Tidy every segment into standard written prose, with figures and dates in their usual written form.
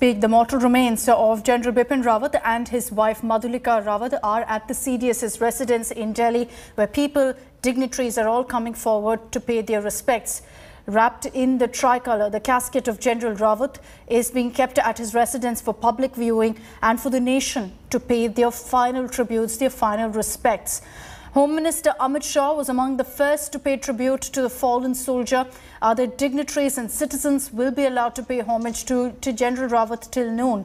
speak, the mortal remains of General Bipin Rawat and his wife Madhulika Rawat are at the CDS's residence in Delhi, where people, dignitaries are all coming forward to pay their respects. Wrapped in the tricolour, the casket of General Rawat is being kept at his residence for public viewing and for the nation to pay their final tributes, their final respects. Home Minister Amit Shah was among the first to pay tribute to the fallen soldier. Other dignitaries and citizens will be allowed to pay homage to General Rawat till noon.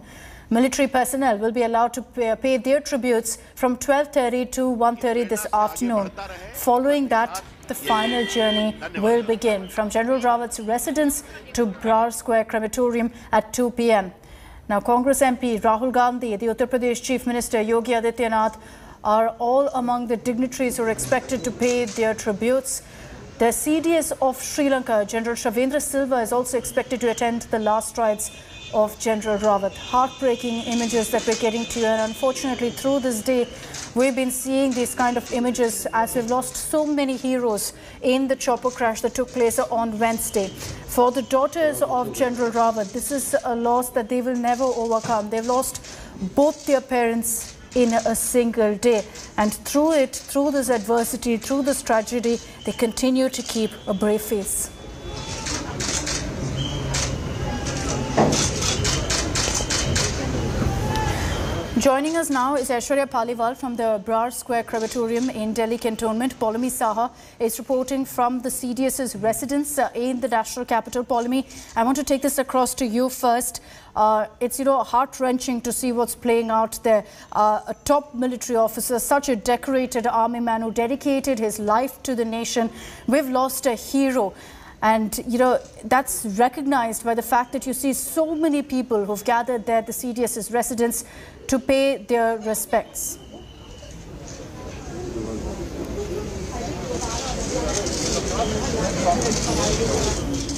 Military personnel will be allowed to pay their tributes from 12:30 to 1:30 this afternoon. Following that, the final journey will begin from General Rawat's residence to Brar Square crematorium at 2 p.m. Now, Congress MP Rahul Gandhi, the Uttar Pradesh Chief Minister Yogi Adityanath are all among the dignitaries who are expected to pay their tributes. The CDS of Sri Lanka, General Shavendra Silva, is also expected to attend the last rites of General Rawat. Heartbreaking images that we're getting to you, and unfortunately through this day we've been seeing these kind of images as we've lost so many heroes in the chopper crash that took place on Wednesday. For the daughters of General Rawat, this is a loss that they will never overcome. They've lost both their parents in a single day, and through this adversity, through this tragedy, they continue to keep a brave face. Joining us now is Aishwarya Paliwal from the Brar Square crematorium in Delhi Cantonment. Paulami Saha is reporting from the CDS's residence in the national capital. Paulami, I want to take this across to you first. It's, heart-wrenching to see what's playing out there. A top military officer, such a decorated army man who dedicated his life to the nation. We've lost a hero. And, that's recognized by the fact that you see so many people who've gathered there at the CDS's residence to pay their respects.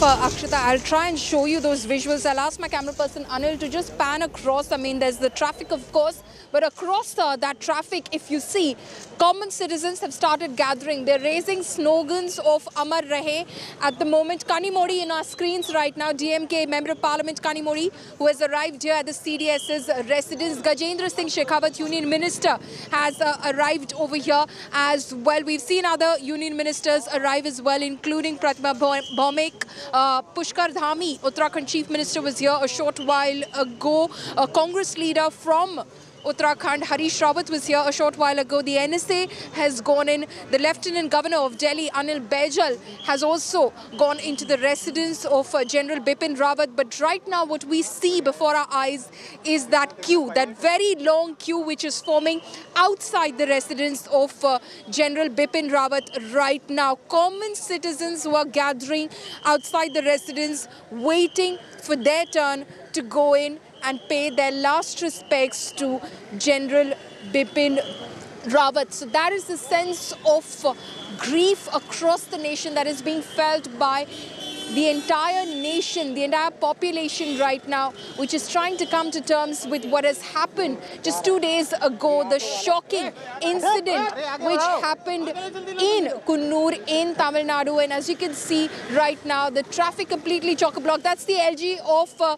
Akshita, I'll try and show you those visuals. I'll ask my camera person Anil to just pan across. I mean, there's the traffic, of course, but across that traffic, if you see, common citizens have started gathering. They're raising slogans of Amar Rahe. At the moment, Kani Modi in our screens right now, DMK Member of Parliament Kani Modi, who has arrived here at the CDS's residence. Gajendra Singh Shekhawat, Union Minister, has arrived over here as well. We've seen other Union Ministers arrive as well, including Pratima Bhaumek. Pushkar Dhami, Uttarakhand Chief Minister, was here a short while ago. A Congress leader from Uttarakhand, Harish Rawat, was here a short while ago. The NSA has gone in. The Lieutenant Governor of Delhi, Anil Baijal, has also gone into the residence of General Bipin Rawat. But right now, what we see before our eyes is that queue, that very long queue which is forming outside the residence of General Bipin Rawat right now. Common citizens who are gathering outside the residence, waiting for their turn to go in and pay their last respects to General Bipin Rawat. So that is the sense of grief across the nation that is being felt by the entire nation, the entire population right now, which is trying to come to terms with what has happened just 2 days ago, the shocking incident which happened in Kunnur in Tamil Nadu. And as you can see right now, the traffic completely chock-a-block. That's the LG of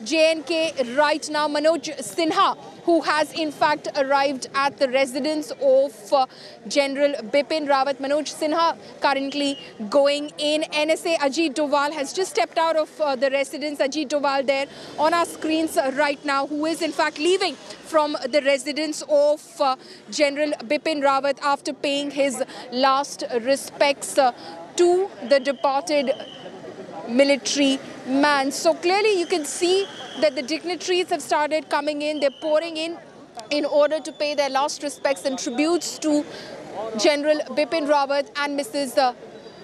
JNK right now, Manoj Sinha, who has in fact arrived at the residence of General Bipin Rawat. Manoj Sinha currently going in. NSA Ajit Doval has just stepped out of the residence. Ajit Doval there on our screens right now, who is in fact leaving from the residence of General Bipin Rawat after paying his last respects to the departed military man. So clearly you can see that the dignitaries have started coming in. They're pouring in order to pay their last respects and tributes to General Bipin Rawat and Mrs.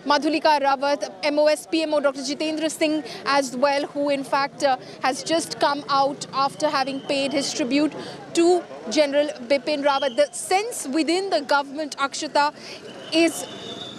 Madhulika Rawat, MOS PMO Dr. Jitendra Singh as well, who in fact has just come out after having paid his tribute to General Bipin Rawat. The sense within the government, Akshita, is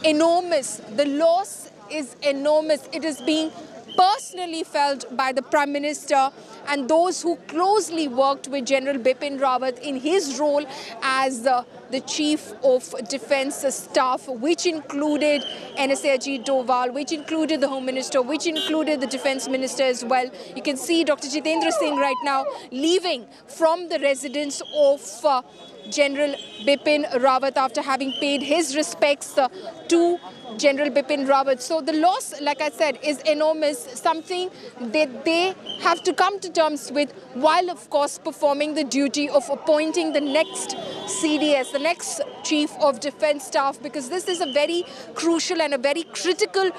enormous. The loss is enormous. It is being personally felt by the Prime Minister and those who closely worked with General Bipin Rawat in his role as the Chief of Defence Staff, which included NSA Ajit Doval, which included the Home Minister, which included the Defence Minister as well. You can see Dr. Jitendra Singh right now leaving from the residence of General Bipin Rawat after having paid his respects to General Bipin Rawat. So the loss, like I said, is enormous, something that they have to come to terms with while, of course, performing the duty of appointing the next CDS, the next Chief of Defence Staff, because this is a very crucial and a very critical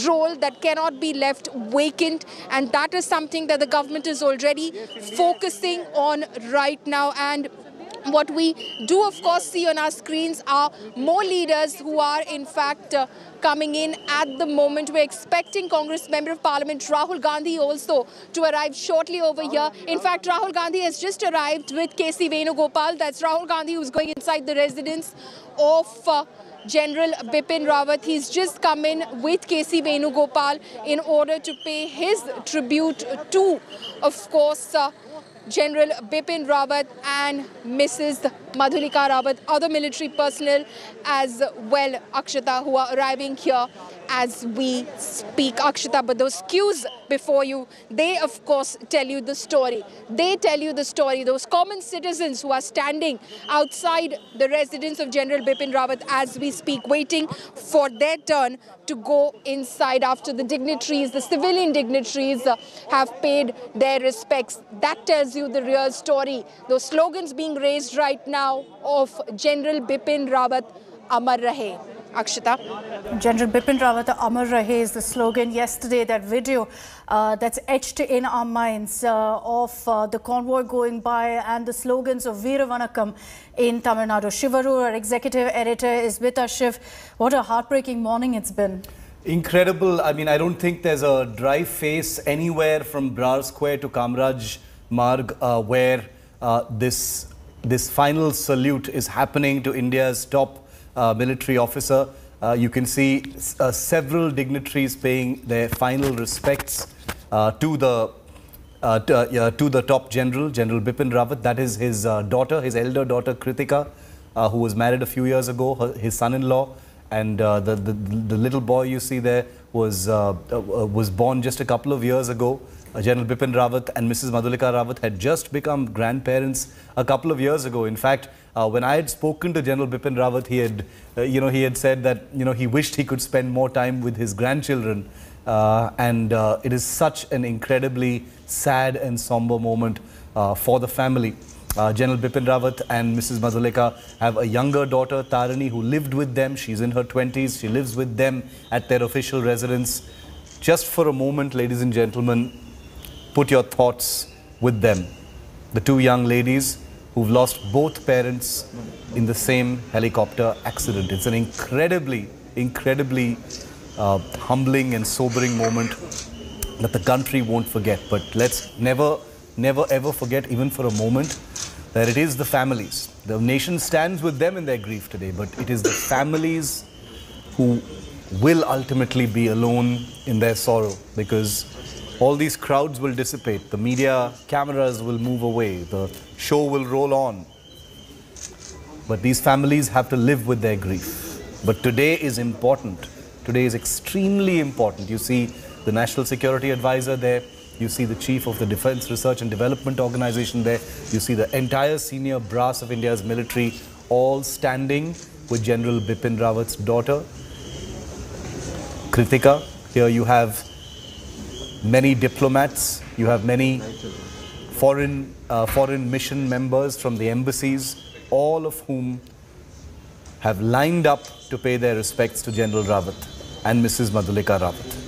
role that cannot be left vacant, and that is something that the government is already focusing on right now. And what we do, of course, see on our screens are more leaders who are, in fact, coming in at the moment. We're expecting Congress Member of Parliament Rahul Gandhi also to arrive shortly over here. In fact, Rahul Gandhi has just arrived with KC Venugopal. That's Rahul Gandhi who's going inside the residence of General Bipin Rawat. He's just come in with KC Venugopal in order to pay his tribute to, of course, General Bipin Rawat and Mrs. Madhulika Rawat, other military personnel as well, Akshata, who are arriving here as we speak. Akshata, but those queues before you, they of course tell you the story. They tell you the story. Those common citizens who are standing outside the residence of General Bipin Rawat as we speak, waiting for their turn to go inside after the dignitaries, the civilian dignitaries have paid their respects. That tells you the real story. Those slogans being raised right now of General Bipin Rawat, Amar Rahe. Akshata. General Bipin Rawat, Amar Rahe is the slogan. Yesterday, that video that's etched in our minds of the convoy going by and the slogans of Veera Vanakkam in Tamil Nadu. Shivaru, our executive editor, is with us. Shiv, what a heartbreaking morning it's been. Incredible. I mean, I don't think there's a dry face anywhere from Brar Square to Kamraj, Marg, where this final salute is happening to India's top military officer. You can see several dignitaries paying their final respects to the top general, General Bipin Rawat. That is his daughter, his elder daughter Kritika, who was married a few years ago, his son-in-law, and the little boy you see there was born just a couple of years ago. General Bipin Rawat and Mrs. Madhulika Rawat had just become grandparents a couple of years ago. In fact, when I had spoken to General Bipin Rawat, he had said that he wished he could spend more time with his grandchildren, and it is such an incredibly sad and somber moment for the family. General Bipin Rawat and Mrs. Madhulika have a younger daughter, Tarani, who lived with them. She's in her 20s. She lives with them at their official residence. Just for a moment, ladies and gentlemen, put your thoughts with them. The two young ladies who've lost both parents in the same helicopter accident. It's an incredibly humbling and sobering moment that the country won't forget. But let's never ever forget, even for a moment, that it is the families. The nation stands with them in their grief today, but it is the families who will ultimately be alone in their sorrow, because all these crowds will dissipate, the media cameras will move away, the show will roll on. But these families have to live with their grief. But today is important. Today is extremely important. You see the National Security Advisor there. You see the Chief of the Defence Research and Development Organization there. You see the entire senior brass of India's military all standing with General Bipin Rawat's daughter, Kritika. Here you have many diplomats, you have many foreign mission members from the embassies, all of whom have lined up to pay their respects to General Rawat and Mrs. Madhulika Rawat.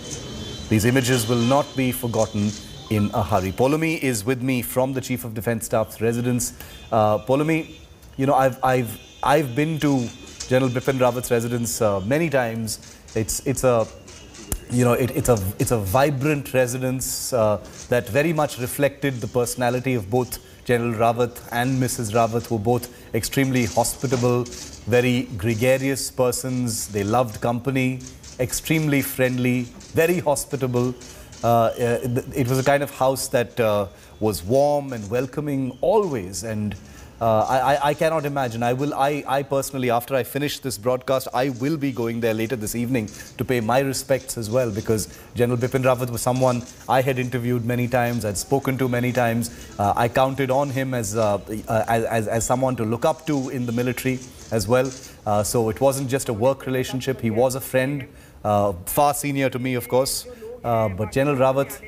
These images will not be forgotten in a hurry. Poulomi is with me from the Chief of Defence Staff's residence. Poulomi, I've been to General Bipin Rawat's residence many times. It's a vibrant residence that very much reflected the personality of both General Rawat and Mrs. Rawat, who were both extremely hospitable, very gregarious persons. They loved company, extremely friendly, very hospitable. It was a kind of house that was warm and welcoming always, and I cannot imagine. I personally, after I finish this broadcast, I will be going there later this evening to pay my respects as well, because General Bipin Rawat was someone I had interviewed many times, I'd spoken to many times. I counted on him as someone to look up to in the military as well. So it wasn't just a work relationship. He was a friend, far senior to me, of course. But General Rawat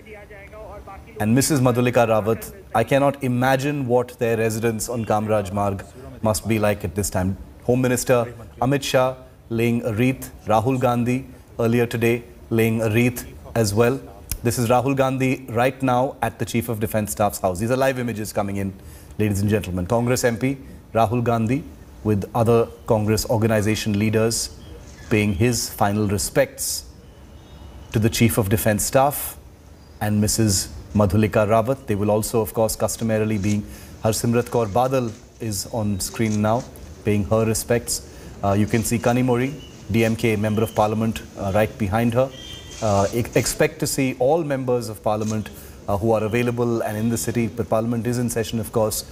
and Mrs. Madhulika Rawat, I cannot imagine what their residence on Kamraj Marg must be like at this time. Home Minister Amit Shah laying a wreath, Rahul Gandhi earlier today laying a wreath as well. This is Rahul Gandhi right now at the Chief of Defence Staff's house. These are live images coming in, ladies and gentlemen. Congress MP Rahul Gandhi with other Congress organisation leaders paying his final respects to the Chief of Defence Staff and Mrs. Madhulika Rawat. They will also, of course, customarily be Harsimrat Kaur Badal is on screen now, paying her respects. You can see Kanimori, DMK Member of Parliament, right behind her. Expect to see all members of Parliament who are available and in the city, but Parliament is in session, of course,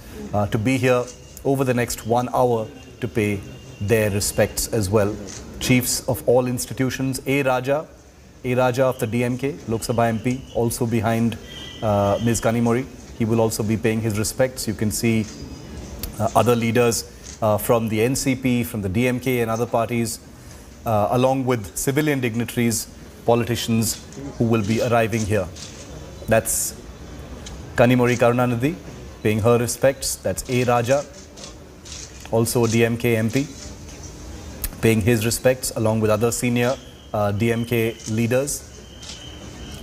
to be here over the next 1 hour to pay their respects as well. Chiefs of all institutions, A. Raja of the DMK, Lok Sabha MP, also behind Ms. Kanimori. He will also be paying his respects. You can see other leaders from the NCP, from the DMK and other parties, along with civilian dignitaries, politicians who will be arriving here. That's Kanimori Karunanidhi paying her respects. That's A. Raja, also a DMK MP, paying his respects along with other senior DMK leaders.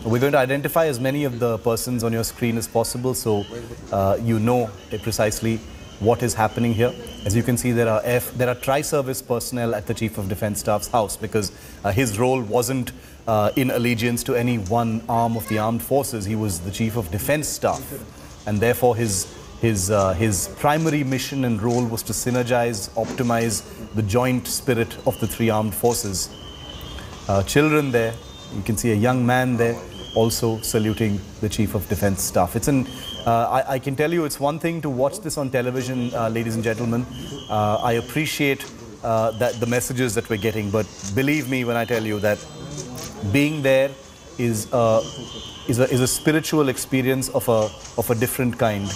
We're going to identify as many of the persons on your screen as possible, so you know precisely what is happening here. As you can see, there are tri-service personnel at the Chief of Defence Staff's house, because his role wasn't in allegiance to any one arm of the armed forces. He was the Chief of Defence Staff, and therefore his primary mission and role was to synergize, optimize the joint spirit of the three armed forces. Children there, you can see a young man there also saluting the Chief of Defence Staff. I can tell you it's one thing to watch this on television, ladies and gentlemen. I appreciate the messages that we're getting, but believe me when I tell you that being there is a spiritual experience of a different kind.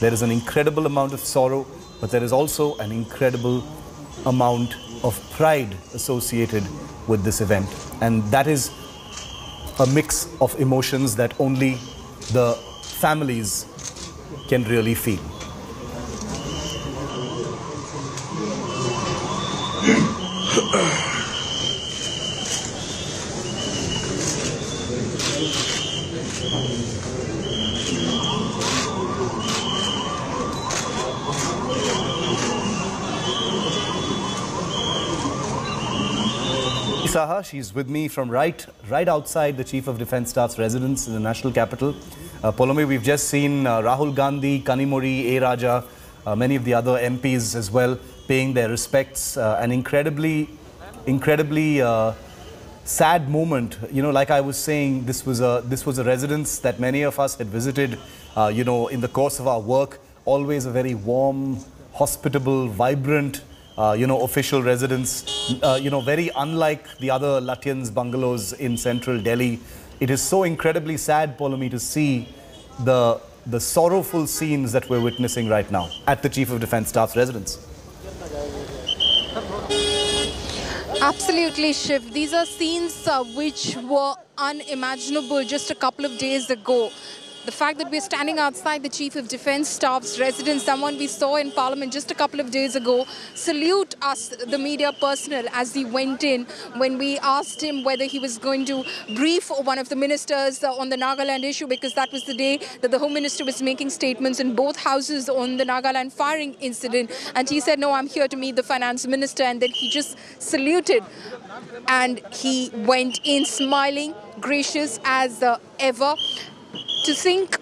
There is an incredible amount of sorrow, but there is also an incredible amount of pride associated with this event, and that is a mix of emotions that only the families can really feel. Saha, she's with me from right outside the Chief of Defence Staff's residence in the national capital. Polomi, we've just seen Rahul Gandhi, Kanimori, A. Raja, many of the other MPs as well paying their respects. An incredibly sad moment. You know, like I was saying, this was a residence that many of us had visited, you know, in the course of our work. Always a very warm, hospitable, vibrant, you know, official residence, you know, very unlike the other Lutyens bungalows in central Delhi. It is so incredibly sad, Polomi, to see the sorrowful scenes that we're witnessing right now at the Chief of Defence Staff's residence. Absolutely, Shiv. These are scenes which were unimaginable just a couple of days ago. The fact that we're standing outside the Chief of Defence Staff's residence, someone we saw in Parliament just a couple of days ago, salute us, the media personnel, as he went in when we asked him whether he was going to brief one of the ministers on the Nagaland issue, because that was the day that the Home Minister was making statements in both houses on the Nagaland firing incident. And he said, no, I'm here to meet the Finance Minister. And then he just saluted and he went in smiling, gracious as ever. To think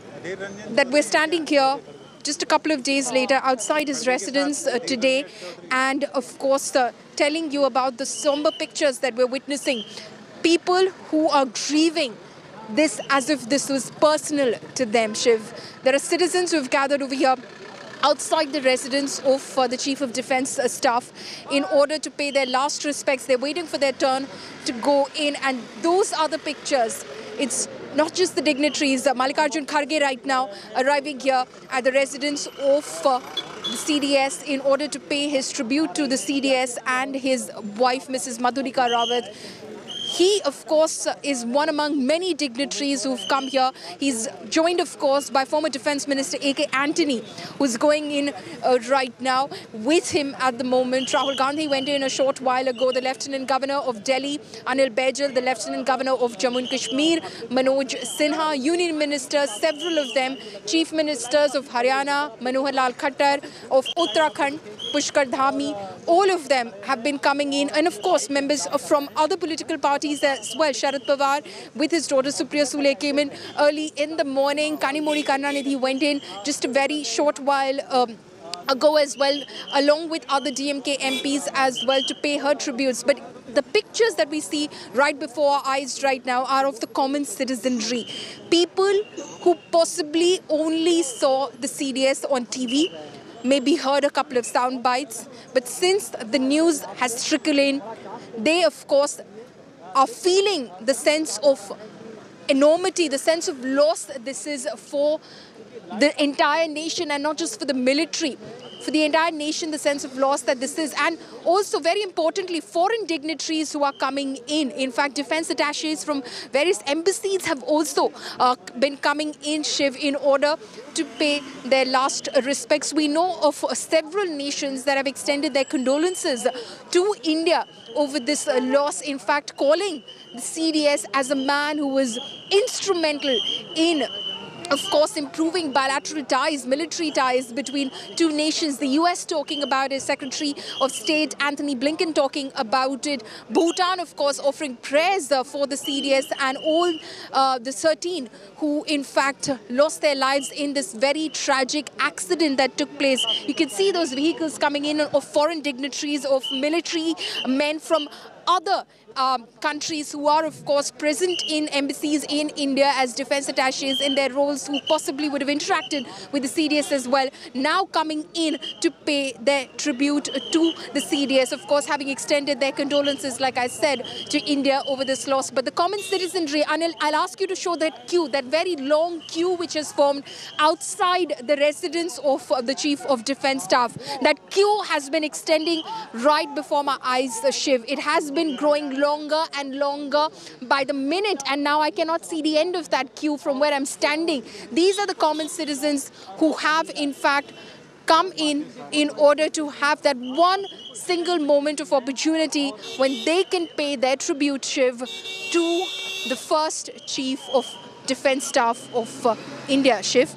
that we're standing here just a couple of days later outside his residence today, and of course telling you about the somber pictures that we're witnessing. People who are grieving this as if this was personal to them, Shiv. There are citizens who have gathered over here outside the residence of the Chief of Defence Staff in order to pay their last respects. They're waiting for their turn to go in, and those are the pictures. It's not just the dignitaries. Mallikarjun Kharge right now arriving here at the residence of the CDS in order to pay his tribute to the CDS and his wife, Mrs. Madhulika Rawat. He, of course, is one among many dignitaries who've come here. He's joined, of course, by former Defence Minister A.K. Antony, who's going in right now. With him at the moment, Rahul Gandhi went in a short while ago. The Lieutenant Governor of Delhi, Anil Baijal, the Lieutenant Governor of Jammu and Kashmir, Manoj Sinha, Union Ministers, several of them, Chief Ministers of Haryana, Manohar Lal Khattar, of Uttarakhand, Pushkar, Dhami, all of them have been coming in. And, of course, members from other political parties as well. Sharad Pawar with his daughter Supriya Sule came in early in the morning. Kanimori Karunanidhi went in just a very short while ago as well, along with other DMK MPs as well, to pay her tributes. But the pictures that we see right before our eyes right now are of the common citizenry. People who possibly only saw the CDS on TV, maybe heard a couple of sound bites, but since the news has trickled in, they, of course, are feeling the sense of enormity, the sense of loss this is for the entire nation, and not just for the military, for the entire nation, the sense of loss that this is. And also, very importantly, foreign dignitaries who are coming in. In fact, defense attaches from various embassies have also been coming in, Shiv, in order to pay their last respects. We know of several nations that have extended their condolences to India over this loss, in fact, calling the CDS as a man who was instrumental in, of course, improving bilateral ties, military ties between two nations. The US talking about it, Secretary of State Anthony Blinken talking about it. Bhutan, of course, offering prayers for the CDS and all the 13 who, in fact, lost their lives in this very tragic accident that took place. You can see those vehicles coming in of foreign dignitaries, of military men from other countries who are, of course, present in embassies in India as defense attaches in their roles, who possibly would have interacted with the CDS as well, now coming in to pay their tribute to the CDS, of course, having extended their condolences, like I said, to India over this loss. But the common citizenry, Anil, I'll ask you to show that queue, that very long queue which has formed outside the residence of the Chief of Defence Staff. That queue has been extending right before my eyes, Shiv. It has been growing longer and longer by the minute, and now I cannot see the end of that queue from where I'm standing. These are the common citizens who have, in fact, come in order to have that one single moment of opportunity when they can pay their tribute, Shiv, to the first Chief of Defence Staff of India, Shiv.